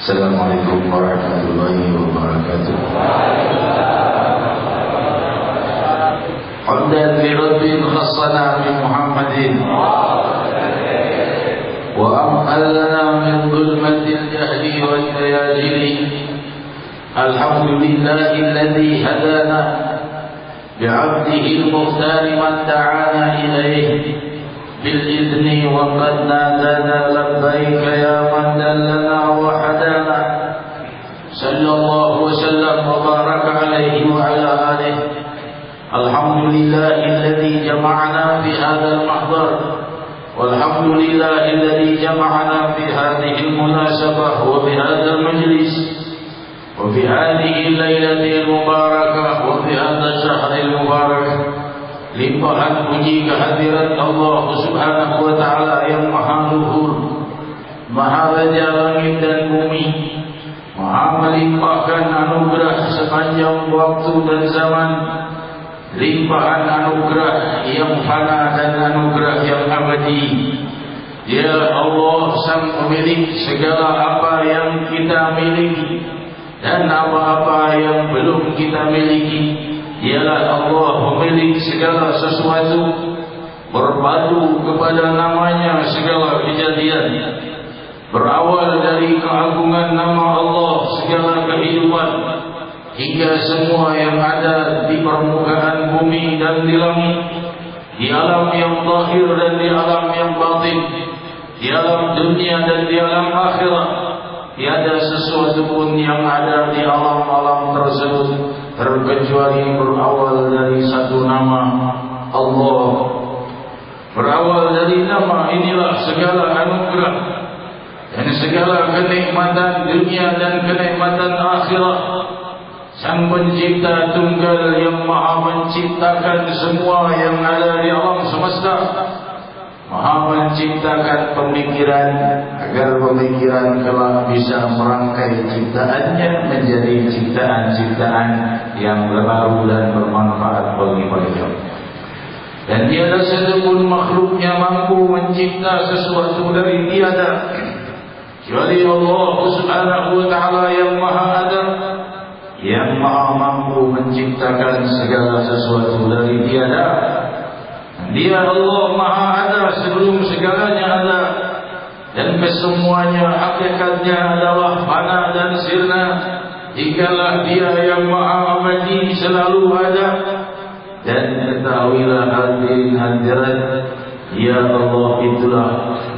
Assalamualaikum warahmatullahi wabarakatuh. Hamdan li rabbil khassana وأحلنا من ظلمة الجهل والتياجل. الحمد لله الذي هدانا بعبده المختار من دعانا إليه بالإذن وقد نادانا لبيك يا من دلنا وحدانا. صلى الله وسلم وبارك عليه وعلى آله. الحمد لله الذي جمعنا في هذا المحضر، والحمد لله الذي جمعنا في هذه المناسبة وبهذا المجلس وفي هذه الليلة المباركة وفي هذا الشهر المبارك. Limpahan puji kehadirat Allah Subhanahu wa Ta'ala yang maha luhur, maha raja langit dan bumi, maha melimpahkan anugerah sepanjang waktu dan zaman. Limpahan anugerah yang fana dan anugerah yang abadi. Dia Allah sang pemilik segala apa yang kita miliki dan apa-apa yang belum kita miliki. Dialah Allah pemilik segala sesuatu, berpadu kepada namanya segala kejadian. Berawal dari keagungan nama Allah segala kehidupan, hingga semua yang ada di permukaan bumi dan di langit, di alam yang zahir dan di alam yang batin, di alam dunia dan di alam akhirat. Tiada sesuatu pun yang ada di alam-alam tersebut terkecuali berawal dari satu nama, Allah. Berawal dari nama inilah segala anugerah dan segala kenikmatan dunia dan kenikmatan akhirat. Sang pencipta tunggal yang maha menciptakan semua yang ada di alam semesta, maha menciptakan pemikiran agar pemikiran kelak bisa merangkai ciptaannya menjadi ciptaan-ciptaan yang baru dan bermanfaat bagi mereka. Dan tiada satupun makhluknya mampu mencipta sesuatu dari tiada kecuali Allah Subhanahu wa Ta'ala yang maha ada, yang maha mampu menciptakan segala sesuatu dari tiada. Dia Allah maha ada sebelum segalanya ada, dan kesemuanya hakikatnya adalah fana dan sirna. Dikalah dia yang maha abadi selalu ada. Dan ketahuilah hadirin hadirat, ya Allah itulah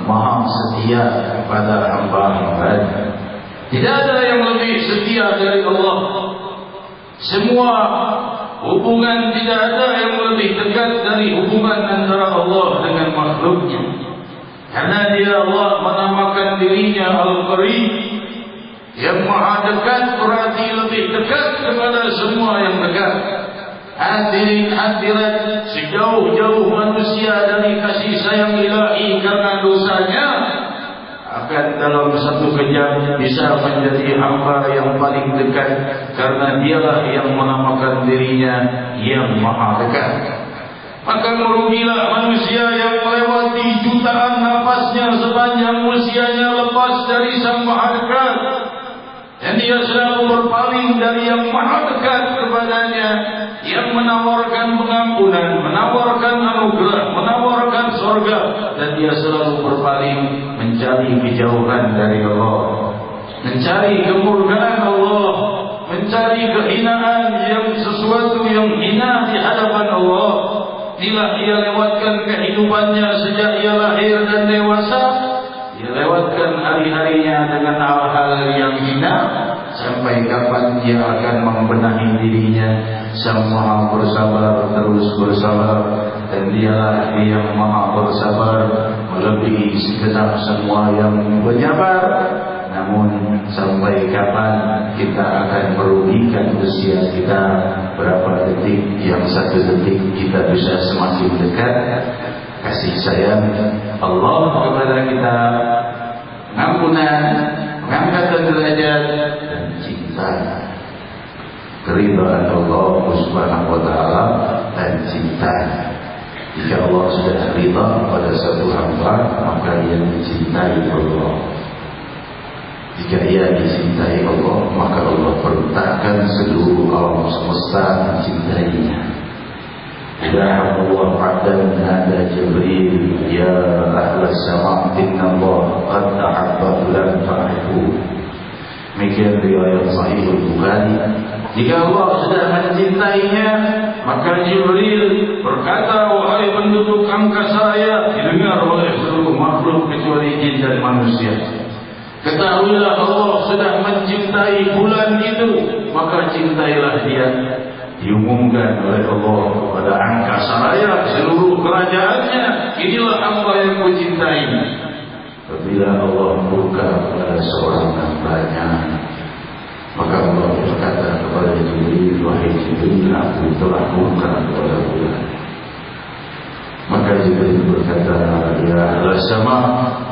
maha setia kepada hamba-hambanya. Tidak ada yang lebih setia dari Allah. Semua hubungan tidak ada yang lebih dekat dari hubungan antara Allah dengan makhluknya. Karena dia Allah menamakan dirinya Al-Qarib, yang maha dekat, berarti lebih dekat kepada semua yang dekat. Hadirin hadirat, sejauh-jauh manusia dari kasih sayang ilahi karena dosanya, akan dalam satu kejam bisa menjadi hamba yang paling dekat, karena dialah yang menamakan dirinya yang maha dekat. Maka merugilah manusia yang melewati jutaan nafasnya sepanjang usianya lepas dari sang maha dekat, dan dia selalu berpaling dari yang maha dekat kepadanya, yang menawarkan pengampunan, menawarkan anugerah, menawarkan surga, dan dia selalu berpaling mencari kejauhan dari Allah, mencari kemurkaan Allah, mencari kehinaan yang sesuatu yang hina di hadapan Allah. Inilah ia lewatkan kehidupannya sejak ia lahir dan dewasa. Dia lewatkan hari-harinya dengan hal-hal yang hina. Sampai kapan dia akan membenahi dirinya? Sang maha bersabar terus bersabar, dan dialah yang maha bersabar melebihi segenap semua yang bersabar. Namun sampai kapan kita akan merugikan usia kita? Berapa detik? Yang satu detik kita bisa semakin dekat kasih sayang Allah kepada kita, pengampunan, pengangkatan derajat, dan cinta, keridhaan Allah Subhanahu wa Ta'ala, dan cinta. Jika Allah sudah ridha pada satu hamba, maka ia mencintai Allah. Jika ia dicintai Allah, maka Allah perintahkan seluruh alam semesta mencintainya. Ila Allah 'abdan nada Jibril, ya ahla sama' inna Allah qad Demikian riwayat Sahih Bukhari. Jika Allah sudah mencintainya, maka Jibril berkata, wahai penduduk angkasa raya, didengar oleh seluruh makhluk kecuali jin dan manusia. Ketahuilah Allah sudah mencintai bulan itu, maka cintailah dia. Diumumkan oleh Allah kepada angkasa raya seluruh kerajaannya, inilah hamba yang kucintai. Apabila Allah murka kepada seorang hambanya, maka Allah berkata kepada Jibril, wahai Jibril, aku telah murka kepada bulan. Maka Jibril berkata, ya ahla sama,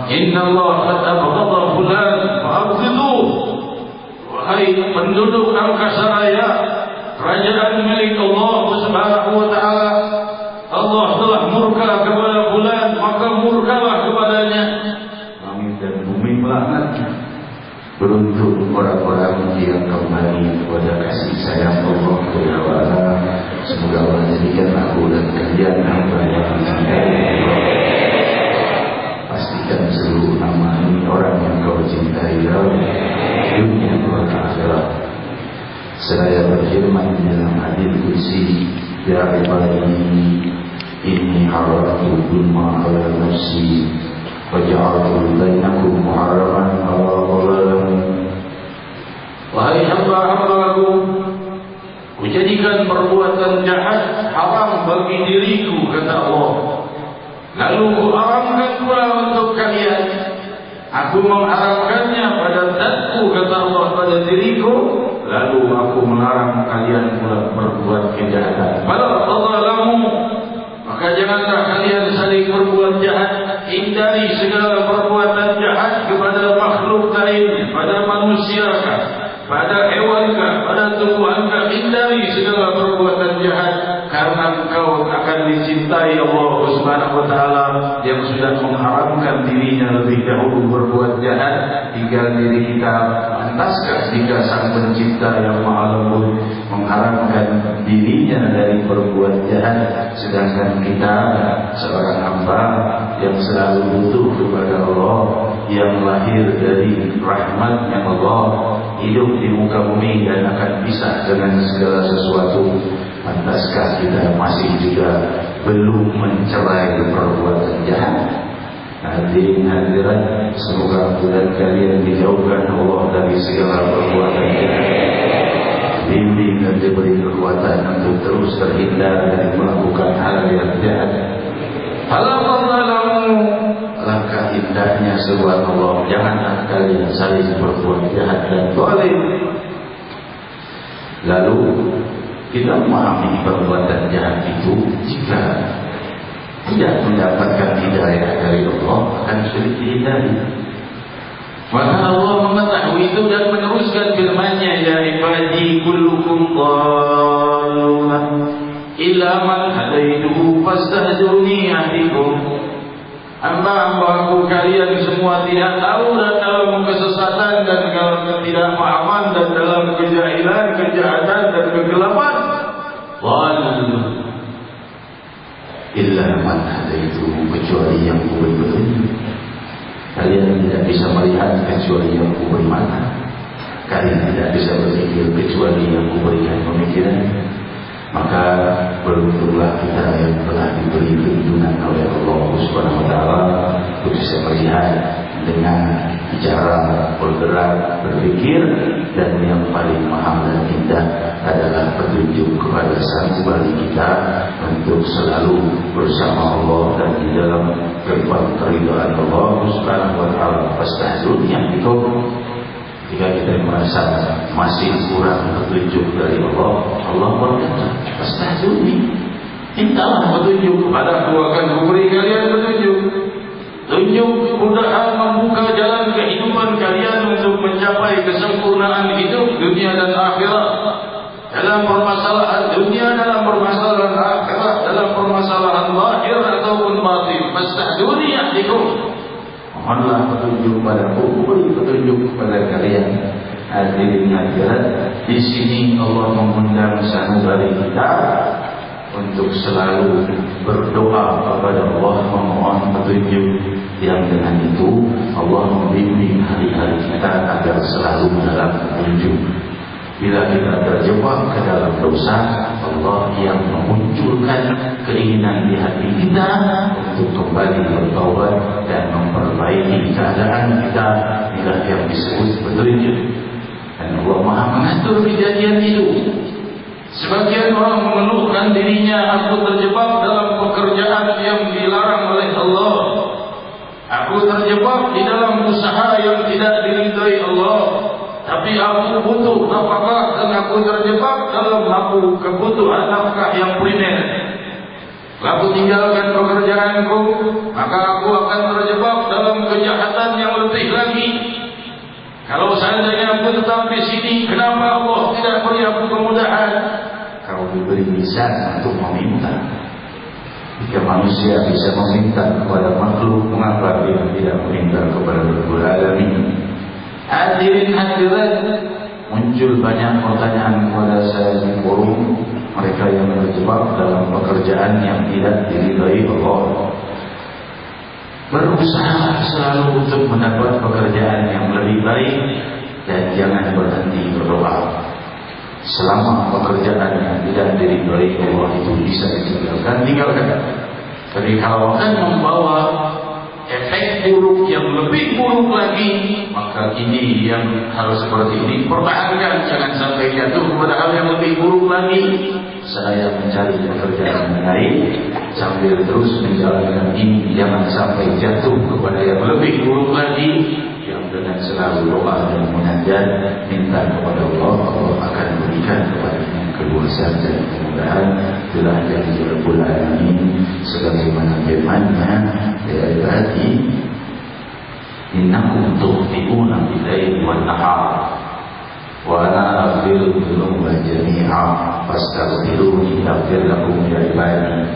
inna Allah qad abghadha fulan fa'abghiduh. Wahai penduduk angkasa raya, kerajaan milik Allah Subhanahu wa taala, Allah telah murka kepada bulan, maka murkalah kepadanya. Langit dan bumi melaknatnya. Beruntung orang-orang yang kembali kepada kasih sayang Allah Ta'ala. Semoga Allah jadikan aku dan kalian hamba yang dicintai Allah. Pastikan seluruh nama ini orang yang kau cintai dalam dunia dan akhirat. Seraya berfirman dalam hadis qudsi, ya ibadi inni haramtu dzulma ala nafsi waja'altu bainakum muharraman fala tadhalamu. Wahai hamba-hambaku, kujadikan perbuatan jahat haram bagi diriku, kata Allah. Lalu kuharamkan pula untuk kalian. Aku mengharamkannya pada zatku, kata Allah, pada diriku. Lalu aku melarang kalian pula berbuat kejahatan. Fala tadhalamu, maka janganlah kalian saling berbuat jahat. Hindari segala perbuatan jahat kepada makhluk lain, pada manusia kah, pada hewan kah, pada tumbuhan kah. Hindari segala perbuatan jahat, karena engkau akan dicintai Allah Subhanahu wa taala yang sudah mengharamkan dirinya lebih dahulu berbuat jahat. Tinggal diri kita, pantaskah jika Sang Pencipta yang Maha Lembut mengharamkan dirinya dari berbuat jahat, sedangkan kita seorang hamba yang selalu butuh kepada Allah, yang lahir dari rahmatnya Allah, hidup di muka bumi dan akan pisah dengan segala sesuatu. Pantaskah kita masih juga belum mencerai perbuatan jahat? Hadirin hadirat, semoga aku dan kalian dijauhkan Allah dari segala perbuatan jahat, bimbing dan diberi kekuatan untuk terus terhindar dari melakukan hal yang jahat. Alangkah indahnya sebuah Allah, janganlah kalian saling berbuat jahat dan zalim. Lalu kita memahami perbuatan jahat itu jika tidak mendapatkan hidayah dari Allah akan sulit dihindari. Maka Allah mengetahui itu dan meneruskan firman-Nya, ya ibadi kullukum dhalun illa man hadaituhu fastahduni ahdikum. Hamba-hambaku kalian semua tidak tahu dan dalam kesesatan dan dalam ketidakpahaman dan dalam kejahilan, kejahatan dan kegelapan. Dhalun illa man hadaituhu, kecuali yang kuberi petunjuk. Kalian tidak bisa melihat kecuali yang kuberi mata. Kalian tidak bisa berpikir kecuali yang kuberikan pemikiran. Maka beruntunglah kita yang telah diberi tuntunan oleh Allah Subhanahu wa taala untuk bisa melihat dengan cara bergerak, berpikir, dan yang paling mahal dan indah adalah petunjuk kepada sang kembali kita untuk selalu bersama Allah dan di dalam gerbang keridhaan Allah Subhanahu wa taala. Fastahduni ahdikum. Jika kita merasa masih kurang petunjuk dari Allah, Allah berkata, fastahduni, mintalah petunjuk kepada aku, akan memberi kalian petunjuk. Tunjuk kemudahan membuka jalan kehidupan kalian untuk mencapai kesempurnaan hidup dunia dan akhirat. Dalam permasalahan dunia, dalam permasalahan akhirat, dalam permasalahan lahir ataupun batin. Fastahduni ahdikum. Mohonlah petunjuk padaku, beri petunjuk kepada kalian. Hadirin hadirat, di sini Allah mengundang sanubari kita untuk selalu berdoa kepada Allah, memohon petunjuk. yang dengan itu Allah membimbing hari-hari kita agar selalu dalam petunjuk. Bila kita terjebak ke dalam dosa, Allah yang memunculkan keinginan di hati kita untuk kembali bertaubat dan memperbaiki keadaan kita. Inilah yang disebut petunjuk. Dan Allah Maha mengatur kejadian itu. Sebagian orang mengeluhkan dirinya, aku terjebak dalam pekerjaan yang dilarang oleh Allah. Aku terjebak di dalam usaha yang tidak diridhai Allah. Tapi aku butuh nafkah dan aku terjebak dalam kebutuhan nafkah yang primer. Aku tinggalkan pekerjaanku, maka aku akan terjebak dalam kejahatan yang lebih lagi. Kalau seandainya aku tetap di sini, kenapa Allah tidak beri aku kemudahan? Kau diberi lisan untuk meminta. Jika manusia bisa meminta kepada makhluk, mengapa dia tidak meminta kepada Rabbul Alamin? Hadirin hadirat, muncul banyak pertanyaan kepada saya di forum. Mereka yang terjebak dalam pekerjaan yang tidak diridhai Allah, berusaha selalu untuk mendapat pekerjaan yang lebih baik dan jangan berhenti berdoa. Selama pekerjaan yang tidak diridhai Allah itu bisa tinggalkan. Tapi kalau akan membawa efek buruk yang lebih buruk lagi, maka ini yang hal seperti ini pertahankan, jangan sampai jatuh kepada hal yang lebih buruk lagi. Saya mencari pekerjaan yang lain sambil terus menjalankan ini, jangan sampai jatuh kepada yang lebih buruk lagi. Yang dengan selalu doa dan munajat minta kepada Allah, Allah akan berikan kepadanya keluasan dan kemudahan. Itulah janji Rabbul Alamin sebagaimana firman-Nya ya ibadi innakum tukhti'una bil-laili wan-nahar wa ana aghfiru dhunuba jami'a fastaghfiruni aghfir lakum ya ibadi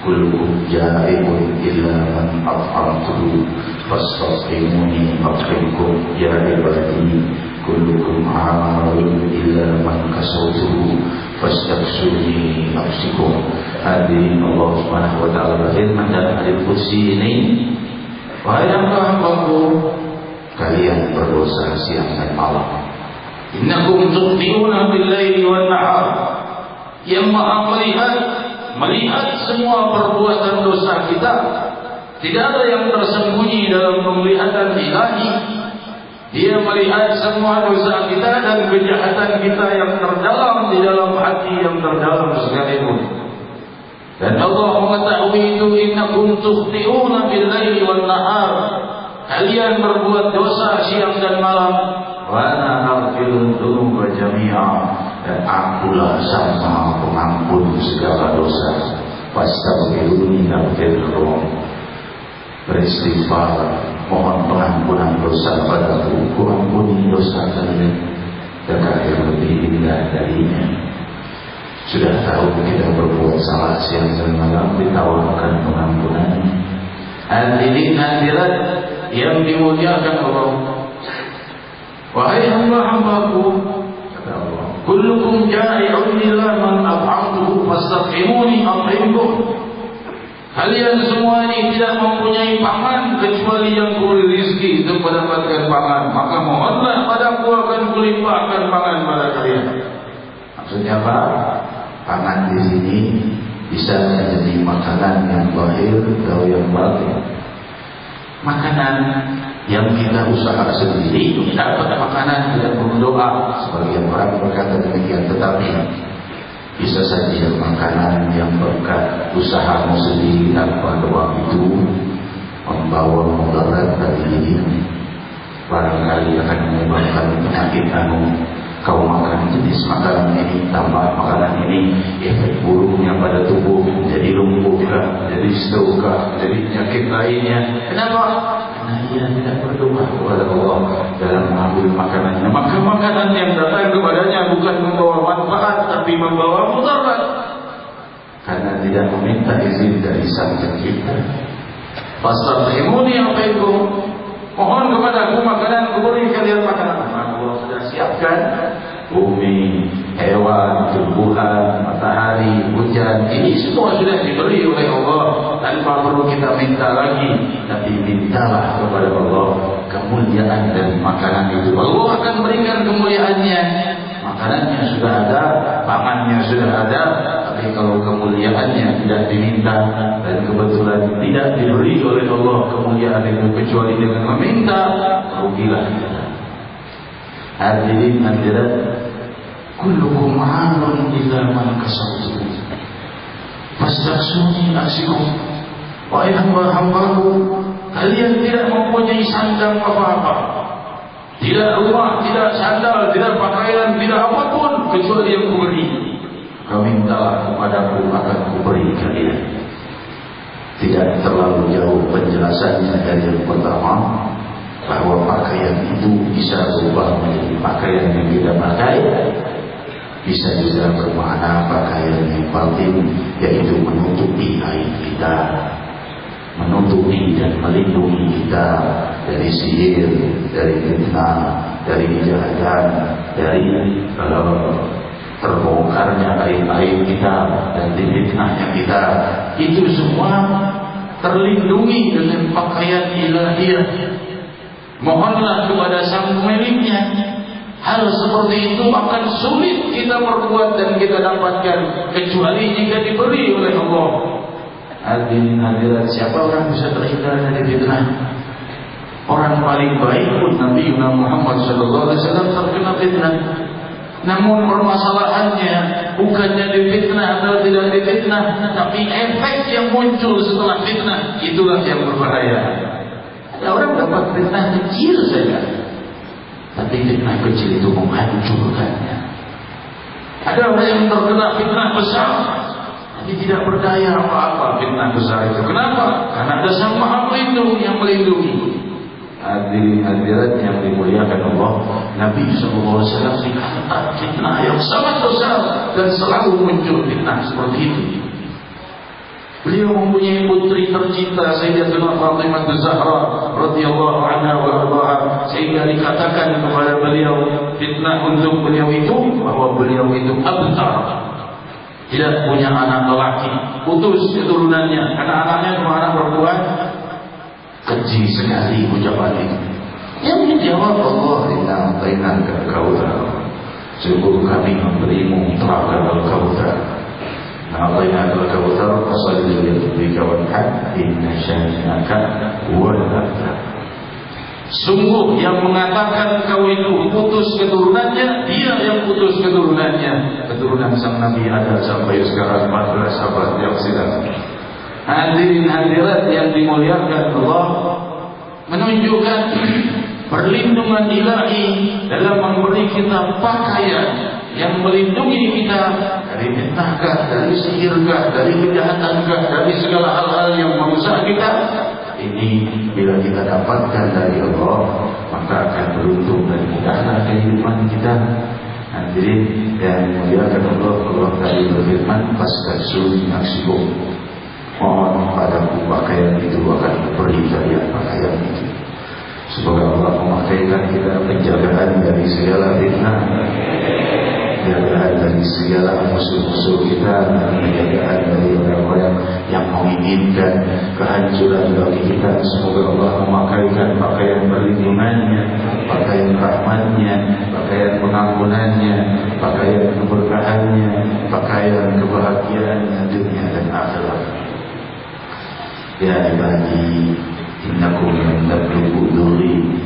kullukum ja'iun illa man at'amtuhu fastaghfiruni aghfirkum ya ibadi kullukum 'amalun illa man kasawtuhu fastaghfiruni aghfirukum. Hadirin Allah Subhanahu wa taala berfirman dalam hadis qudsi ini, wahai hamba-hambaku, kalian berdosa siang dan malam. Innakum tukhti'una bil-laili wan-nahar. Yang Maha melihat semua perbuatan dosa kita. Tidak ada yang tersembunyi dalam penglihatan ilahi. Dia melihat semua dosa kita dan kejahatan kita yang terdalam di dalam hati yang terdalam sekalipun. Dan Allah mengetahui itu, innakum tukhti'una bil-laili wan-nahar. Kalian berbuat dosa siang dan malam. Wa ana aghfiru dzunuba jami'a. Dan akulah sang Maha pengampun segala dosa. Fastaghfiruni aghfir lakum. Beristighfar, mohon pengampunan dosa padaku, ku ampuni dosa kalian. Dekat yang lebih indah darinya. Sudah tahu kita berbuat salah siang dan malam, ditawarkan pengampunan. Hadirin hadirat yang dimuliakan Allah, wahai hamba-hambaku, kata Allah, kullukum ja'i'un illa man at'amtuhu fastaghfiruni aghfirkum. Kalian semua ini tidak mempunyai pangan kecuali yang kuberi rizki untuk mendapatkan pangan, maka mohonlah padaku akan kulimpahkan pangan pada kalian. Maksudnya apa? Pangan di sini bisa menjadi makanan yang zahir atau yang batin. Makanan yang kita usaha sendiri dapat makanan tidak perlu doa. Sebagian orang berkata demikian, tetapi bisa saja makanan yang berkat usahamu sendiri tanpa doa itu membawa mudarat bagi dirimu. Barangkali akan menyebabkan penyakit kau makan jenis makanan ini, tambah makanan ini, efek buruknya pada tubuh jadi lumpuh kah, jadi stroke kah, jadi penyakit lainnya. Kenapa? Karena ia tidak berdoa kepada Allah dalam mengambil makanannya. Maka makanan yang datang kepadanya bukan membawa manfaat, tapi membawa mudarat. Karena tidak meminta izin dari Sang Pencipta. Fastaghfiruni aghfirkum. Mohon kepadaku makanan, kuberi kalian makanan. Allah sudah siapkan bumi, hewan hewan, tumbuhan, matahari, hujan, ini semua sudah diberi oleh Allah tanpa perlu kita minta lagi. Tapi mintalah kepada Allah kemuliaan dari makanan itu. Allah akan berikan kemuliaannya. Makanannya sudah ada, pangannya sudah ada, tapi kalau kemuliaannya tidak diminta dan kebetulan tidak diberi oleh Allah kemuliaan itu kecuali dengan meminta, rugilah kita. Hadirin hadirat, kullukum 'amun ila man kasabtum fastaghsuni nafsikum. Wahai hamba-hambaku, kalian tidak mempunyai sandang apa-apa, tidak rumah, tidak sandal, tidak pakaian, tidak apapun kecuali yang kuberi. Mintalah kepadaku, akan kuberi kalian. Tidak terlalu jauh penjelasannya dari yang pertama, bahwa pakaian itu bisa berubah menjadi pakaian yang kita pakai, bisa juga bermakna pakaian yang batin, yaitu menutupi aib kita, menutupi dan melindungi kita dari sihir, dari fitnah, dari kejahatan, dari terbongkarnya aib-aib kita dan fitnahnya kita. Itu semua terlindungi dengan pakaian ilahiyah. Mohonlah kepada sang pemiliknya. Hal seperti itu akan sulit kita perbuat dan kita dapatkan kecuali jika diberi oleh Allah. Hadirin hadirat, siapa orang bisa terhindar dari fitnah? Orang paling baik pun Nabi Muhammad SAW terkena fitnah. Namun permasalahannya bukannya difitnah atau tidak difitnah, tapi efek yang muncul setelah fitnah, itulah yang berbahaya. Ada orang dapat fitnah kecil saja, tapi fitnah kecil itu menghancurkannya. Ada orang yang terkena fitnah besar, tapi tidak berdaya apa-apa fitnah besar itu. Kenapa? Karena ada Sang Maha Pelindung yang melindungi. Hadirin hadirat yang dimuliakan Allah, Nabi SAW dihantar fitnah yang sangat besar dan selalu muncul fitnah seperti itu. Beliau mempunyai putri tercinta Sayyidatuna Fatimah Az-Zahra radhiyallahu anha wa ardhaha, sehingga dikatakan kepada beliau, fitnah untuk beliau itu bahwa beliau itu abtar, tidak punya anak lelaki, putus keturunannya, anak-anaknya cuma anak perempuan. Keji sekali ucapan itu. Yang menjawab, Allah inna atainaka al-kautsar, sungguh kami memberimu telaga al-kautsar. Atainaka al-kautsar fasalli li rabbika wanhar inna syani'aka huwal abtar. Sungguh yang mengatakan kau itu putus keturunannya, dia yang putus keturunannya. Keturunan sang Nabi ada sampai sekarang 14 abad yang silam. Hadirin hadirat yang dimuliakan Allah, menunjukkan perlindungan ilahi dalam memberi kita pakaian yang melindungi kita dari fitnahkah, dari sihirkah, dari kejahatankah, dari segala hal-hal yang merusak kita. Ini bila kita dapatkan dari Allah, maka akan beruntung dan mudahlah kehidupan kita. Hadirin yang dimuliakan Allah, Allah tadi berfirman, "Fastaghsuni nafsikum." Mohon padaku pakaian itu, akan beri kalian pakaian itu. Semoga Allah memakaikan kita penjagaan dari segala fitnah, penjagaan dari segala musuh-musuh kita, dan penjagaan dari orang-orang yang menginginkan kehancuran bagi kita. Semoga Allah memakaikan pakaian perlindungannya, pakaian rahmatnya, pakaian pengampunannya, pakaian keberkahannya, pakaian kebahagiaannya dunia dan akhirat. Ya ibadi, innakum lan tablughu dhurri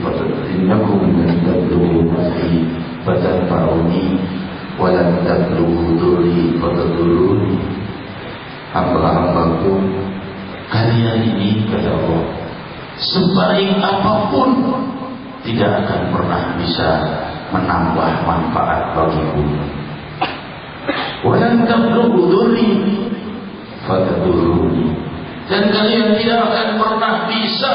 innakum lan tablughu naf'i fatanfa'uni wa lan tablughu dhurri fatadurruni. Hamba-hambaku, kalian ini, kata Allah, sebaik apapun tidak akan pernah bisa menambah manfaat bagiku. Wa lan tablughu dhurri fatadurruni. Dan kalian tidak akan pernah bisa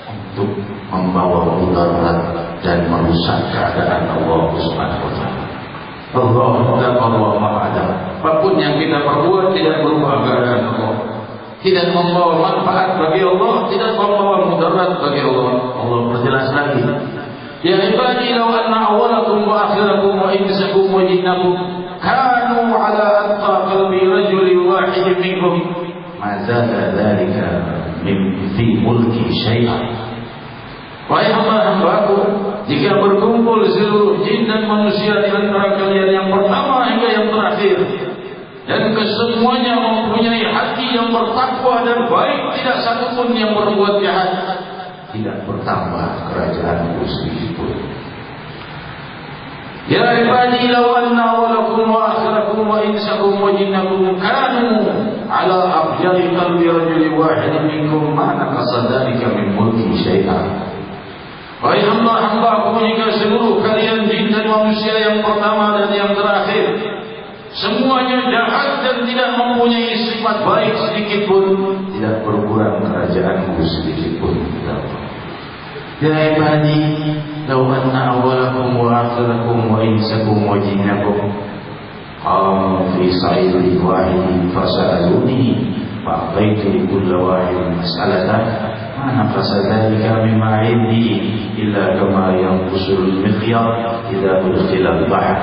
untuk membawa mudarat dan merusak keadaan Allah Subhanahu wa taala. Allah dan Allah Maha Ada. Apapun yang kita perbuat tidak berubah keadaan Allah. Tidak membawa manfaat bagi Allah, tidak membawa mudarat bagi Allah. Allah berjelas lagi. Ya ibadi, law anna awwalakum wa akhirakum wa insakum wa jinnakum kanu ala atqa qalbi rajulin wahid minkum ma zada dzalika min fi mulki syai'an. Wahai hamba-hambaku, jika berkumpul seluruh jin dan manusia di antara kalian yang pertama hingga yang terakhir, dan kesemuanya mempunyai hati yang bertakwa dan baik, tidak satupun yang berbuat jahat, tidak bertambah kerajaanku sedikit pun. Ya ibadi, law anna awwalakum wa akhirakum wa insakum wa jinnakum kanu ala afjari qalbi rajulin wahidin minkum ma naqasa dzalika min mulki syai'an. Wahai hamba-hambaku, jika seluruh kalian jin dan manusia yang pertama dan yang terakhir semuanya jahat dan tidak mempunyai sifat baik sedikit pun, tidak berkurang kerajaanku sedikit pun. Ya ibadi, law anna awwalakum wa akhirakum wa insakum wa jinnakum qamu fi sa'idin wahidin fasa'aluni fa'ataitu li kulli wahidin mas'alatan ma naqasa dzalika mimma 'indi illa kama yanqusul mikhyat idza udkhila al-bahr.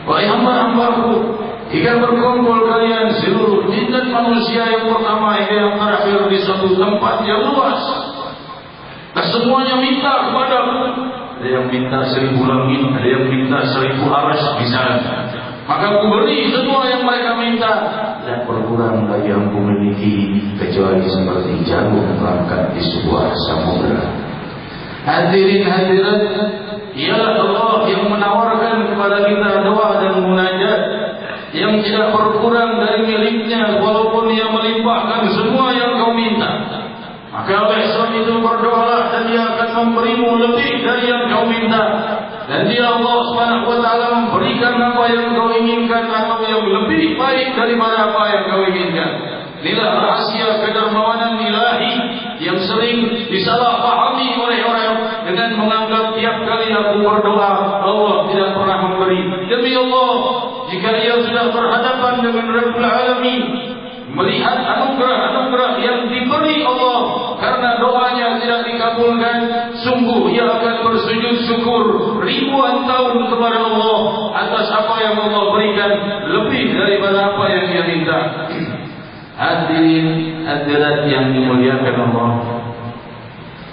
Wahai hamba-hambaku, jika berkumpul kalian seluruh jin dan manusia yang pertama hingga yang terakhir di suatu tempat yang luas, dan semuanya minta kepadaku, ada yang minta 1000 langit, ada yang minta 1000 arsy misalnya, maka aku beri semua yang mereka minta, tidak berkurang dari yang aku miliki kecuali seperti jarum berangkat di sebuah samudera. Hadirin hadirat, ialah Allah yang menawarkan kepada kita doa dan munajat yang tidak berkurang dari miliknya, walaupun Dia melimpahkan semua yang kau minta. Maka oleh sebab itu berdoalah dan Dia akan memberimu lebih dari yang kau minta. Dan Dia Allah Subhanahu wa taala memberikan apa yang kau inginkan atau yang lebih baik daripada apa yang kau inginkan. Inilah rahasia kedermawanan ilahi yang sering disalahpahami oleh orang dengan menganggap tiap kali aku berdoa Allah tidak pernah memberi. Demi Allah, jika ia sudah berhadapan dengan Rabbul Alamin, melihat anugerah-anugerah yang diberi Allah karena doanya tidak dikabulkan, sungguh ia akan bersujud syukur ribuan tahun kepada Allah atas apa yang Allah berikan lebih daripada apa yang dia minta. Hadirin hadirat yang dimuliakan Allah,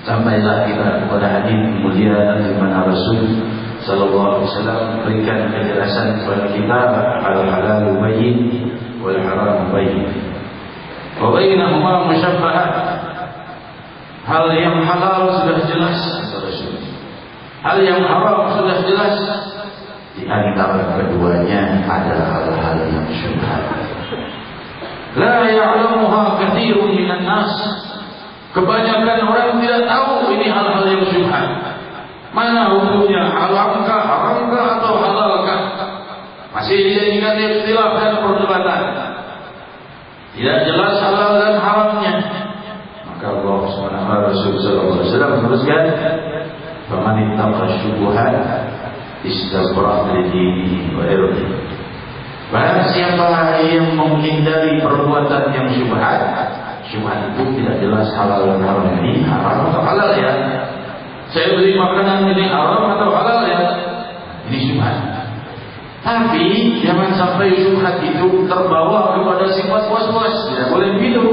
sampailah kita kepada hadis mulia dari mana Rasul sallallahu alaihi wasallam memberikan penjelasan kepada kita al-halal bayyin wal haram bayyin. Wa bainahuma musyabbahat. Hal yang halal sudah jelas kata Rasul. Hal yang haram sudah jelas. Di antara keduanya ada hal-hal yang syubhat. La ya'lamuha katsirun minan nas. Kebanyakan orang tidak tahu ini hal-hal yang syubhat. Mana hukumnya, halalkah, haramkah atau halalkah? Masih dijadikan ikhtilaf dan perdebatan. Tidak jelas halal dan haramnya. Maka Allah Subhanahu wa taala sallallahu alaihi wasallam meneruskan, "Faman ittaqa syubhat istabra li dinihi wa irdihi." Barang siapa yang menghindari perbuatan yang syubhat, syubhat itu tidak jelas halal dan haram. Ini haram atau halal ya? Saya beli makanan ini haram atau halal ya? Ini syubhat. Tapi jangan sampai syubhat itu terbawa kepada sifat was-was. Tidak boleh begitu.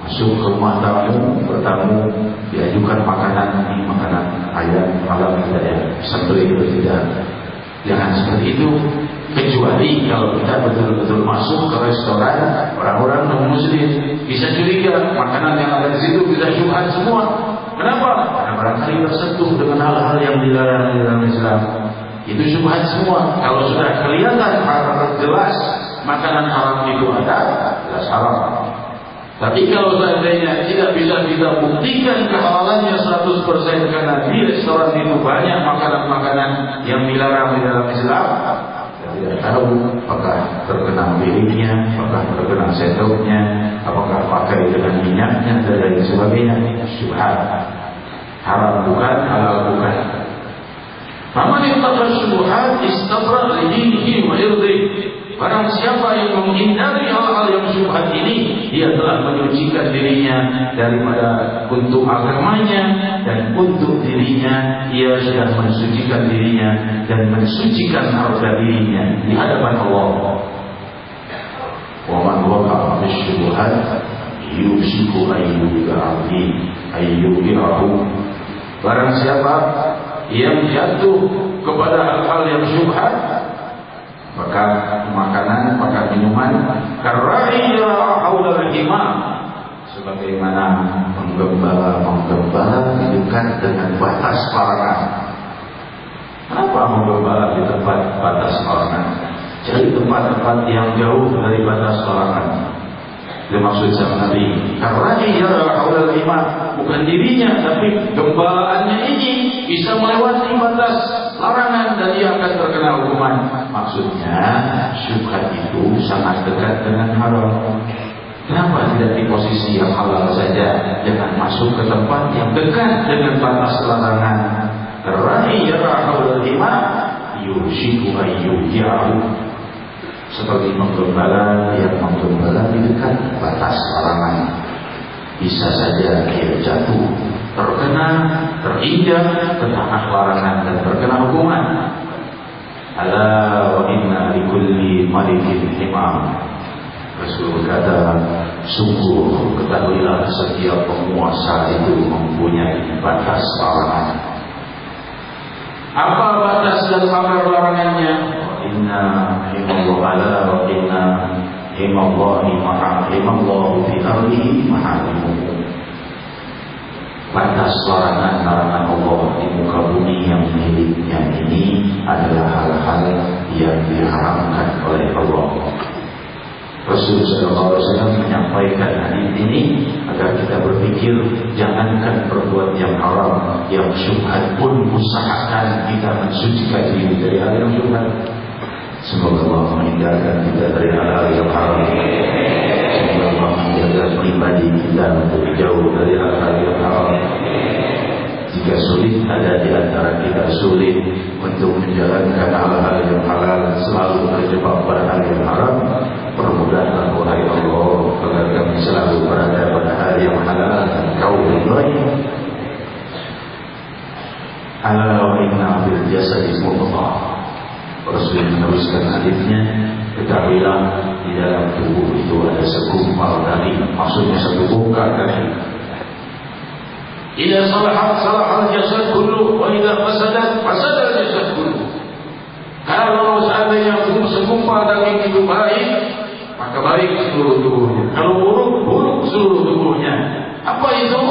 Masuk ke rumah tamu, bertamu, diajukan makanan ini, makanan ayam, halal tidak ya? Sembelih itu tidak. Jangan seperti itu. Kecuali kalau kita betul-betul masuk ke restoran orang-orang non-muslim, bisa curiga makanan yang ada di situ bisa syubhat semua. Kenapa? Karena barangkali tersentuh dengan hal-hal yang dilarang di dalam Islam. Itu syubhat semua. Kalau sudah kelihatan jelas makanan haram itu ada, jelas haram. Tapi kalau seandainya tidak bisa kita buktikan kehalalannya 100% karena di restoran itu banyak makanan-makanan yang dilarang di dalam Islam, tidak tahu apakah terkena piringnya, apakah terkena sendoknya, apakah pakai dengan minyaknya dan lain sebagainya. Syubhat. Haram bukan, halal bukan. Faman ittaqa syubhat istabra li dinihi wa irdihi. Barang siapa yang menghindari hal-hal yang syubhat ini, dia telah menyucikan dirinya daripada untuk agamanya, dan untuk dirinya ia sudah mensucikan dirinya dan mensucikan harga dirinya di hadapan Allah. Wa man waqa'a fi syubhat yushiku ayyubi'ahu. Barang siapa yang jatuh kepada hal-hal yang syubhat, maka makanan, maka minuman, karra'i haulal himam, sebagaimana menggembala di dekat dengan batas larangan. Kenapa menggembala di tempat batas larangan? Cari tempat-tempat yang jauh dari batas larangan. Itu maksud sama Nabi. Karra'i haulal himam, bukan dirinya, tapi gembalaannya ini bisa melewati batas larangan dan dia akan terkena hukuman. Maksudnya syubhat itu sangat dekat dengan haram. Kenapa tidak di posisi yang halal saja? Jangan masuk ke tempat yang dekat dengan batas larangan. Ra'i yarahul himam yushiku ayyuhi'ahu. Seperti menggembala yang menggembala di dekat batas larangan. Bisa saja dia jatuh, terkena, terinjak ke tanah larangan dan terkena hukuman. Ala wa inna likulli malikin himam. Rasul berkata, sungguh ketahuilah setiap penguasa itu mempunyai batas larangan. Apa batas dan pagar larangannya? Inna himallahu ala wa inna himallahi maha himallahu fi ardihi mahalimuhu. Batas larangan-larangan Allah di muka bumi yang miliknya ini adalah hal-hal yang diharamkan oleh Allah. Rasulullah SAW menyampaikan hadis ini agar kita berpikir, jangankan berbuat yang haram, yang syubhat pun usahakan kita mensucikan diri dari hal yang syubhat. Semoga Allah menghindarkan kita dari hal-hal yang haram. Semoga Allah menjaga pribadi kita untuk jauh dari hal-hal yang haram. Jika sulit ada di antara kita sulit untuk menjalankan hal-hal yang halal, selalu terjebak pada hal yang haram, permudahlah wahai Allah agar kami selalu berada pada hal yang halal dan kau ridhai. Ala wa inna bil jasadi mudghah. Rasul meneruskan hadisnya, ketahuilah di dalam tubuh itu ada segumpal daging, maksudnya satu bongkar daging. Idza salahat salahal jasad kullu wa idza fasadat fasada jasad kullu. Kalau seandainya segumpal daging itu baik, maka baik seluruh tubuhnya. Kalau buruk seluruh tubuhnya. Apa itu?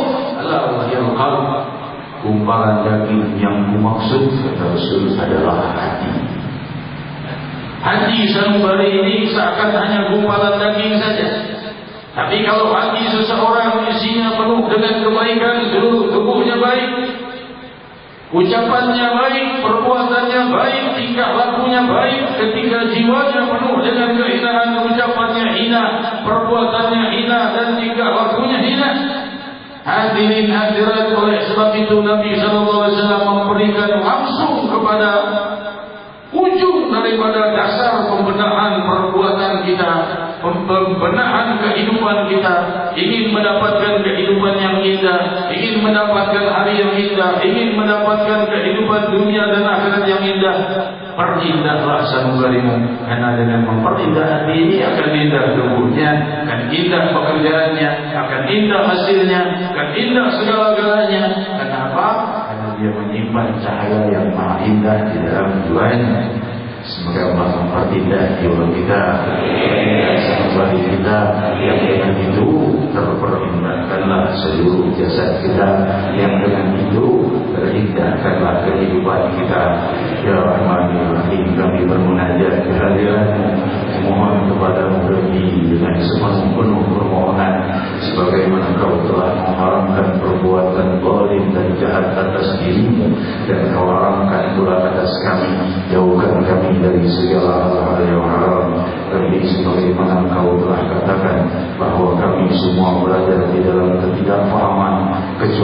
Allah yang qalb. Gumpalan daging yang dimaksud kata Rasul adalah hati. Hati sanubari ini seakan hanya gumpalan daging saja. Tapi kalau hati seseorang isinya penuh dengan kebaikan, seluruh tubuhnya baik, ucapannya baik, perbuatannya baik, tingkah lakunya baik. Ketika jiwanya penuh dengan kehinaan, ucapannya hina, perbuatannya hina, dan tingkah lakunya hina. Hadirin hadirat, oleh sebab itu Nabi SAW memberikan langsung kepada ujung daripada dasar pembenahan perbuatan kita, pembenahan kehidupan kita. Ingin mendapatkan kehidupan yang indah, ingin mendapatkan hari yang indah, ingin mendapatkan kehidupan dunia dan akhirat yang indah, perindahlah sanubarimu. Karena dengan memperindah hati ini akan indah tubuhnya, akan indah pekerjaannya, akan indah hasilnya, akan indah segala-galanya. Kenapa? Dia menyimpan cahaya yang maha indah di dalam jiwanya. Semoga Allah memperindah jiwa kita, memperindah sanubari kita, yang dengan itu terperindahkanlah seluruh jasad kita, yang dengan itu terindahkanlah kehidupan kita. Ya Rahman ya Rahim, kami bermunajat kehadiran-Mu, mohon kepadamu dengan sepenuh permohonan, sebagaimana Kau telah mengharamkan perbuatan zalim dan jahat atas dirimu, dan Kau haramkan pula atas kami. Jauhkan kami dari segala hal yang haram. Tapi sebagaimana Kau telah katakan bahwa kami semua berada di dalam ketidakfahaman, kecuali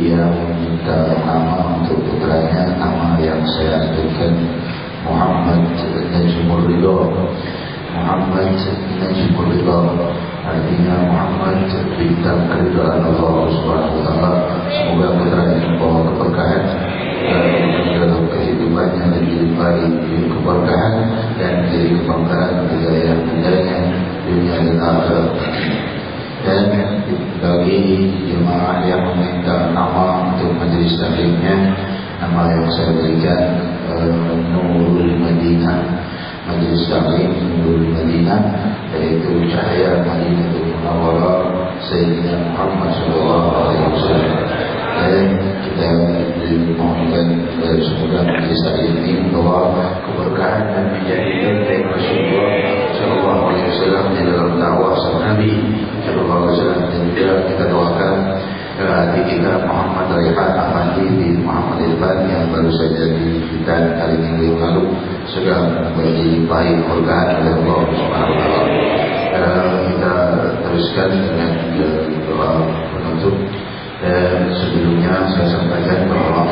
yang minta nama untuk putranya, nama yang saya ajukan Muhammad Najmul Ridha. Muhammad Najmul Ridha artinya Muhammad bintang keridhaan Allah Subhanahu wa taala. Semoga putranya membawa keberkahan dalam kehidupannya dan dilimpahi keberkahan dan jadi kebanggaan hidayah-hidayahnya dunia dan akhirat. Dan bagi jemaah yang meminta nama untuk majelis taklimnya, nama yang saya berikan Nurul Madinah, majelis taklim Nurul Madinah, yaitu cahaya Madinatul Munawwarah Sayyidina Muhammad SAW. Dan kita dimohonkan semoga majelis taklim ini membawa keberkahan dan menjadi benteng Rasulullah SAW di dalam dakwah sang Nabi SAW. Dan juga kita doakan adik kita Muhammad Raihan Ahmadi bin Muhammad Irfan yang baru saja dikitan hari minggu yang lalu sudah dilimpahi keberkahan oleh Allah Subhanahu wa taala. Kita teruskan dengan doa penutup. Sebelumnya saya sampaikan bahwa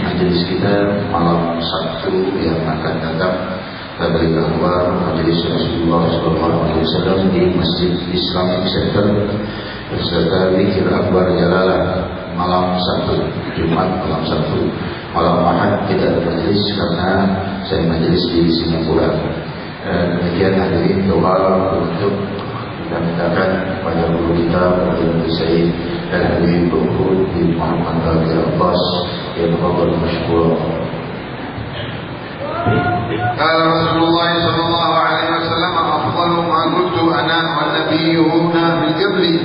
majelis kita malam Sabtu yang akan datang kita beri kabar majelis Rasulullah SAW di Masjid Islamic Center beserta zikir akbar jalalah malam Sabtu, Jumat malam Sabtu. Malam Ahad tidak ada majelis karena saya majelis di Singapura. Demikian hadirin doa untuk kita mintakan kepada guru kita Fadilatul Sayyid Al-Habib Uhud bin Muhammad Al Abbas yang berkata masykur. قال رسول الله صلى الله عليه وسلم أفضل ما قلت أنا والنبيون من قبلي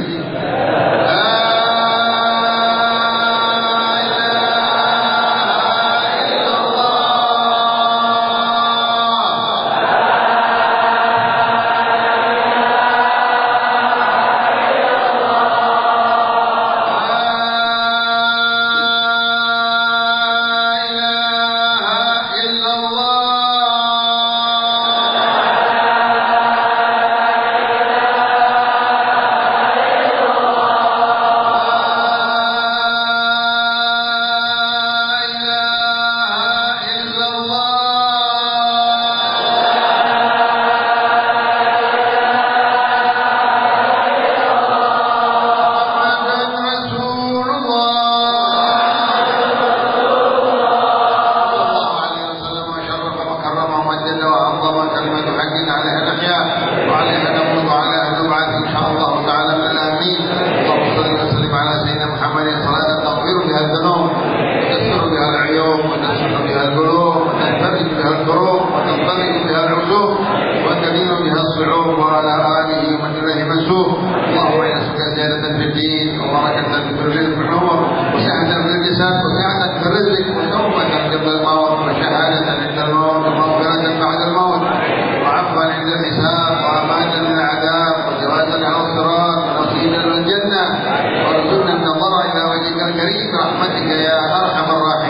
برحمتك يا أرحم الراحمين.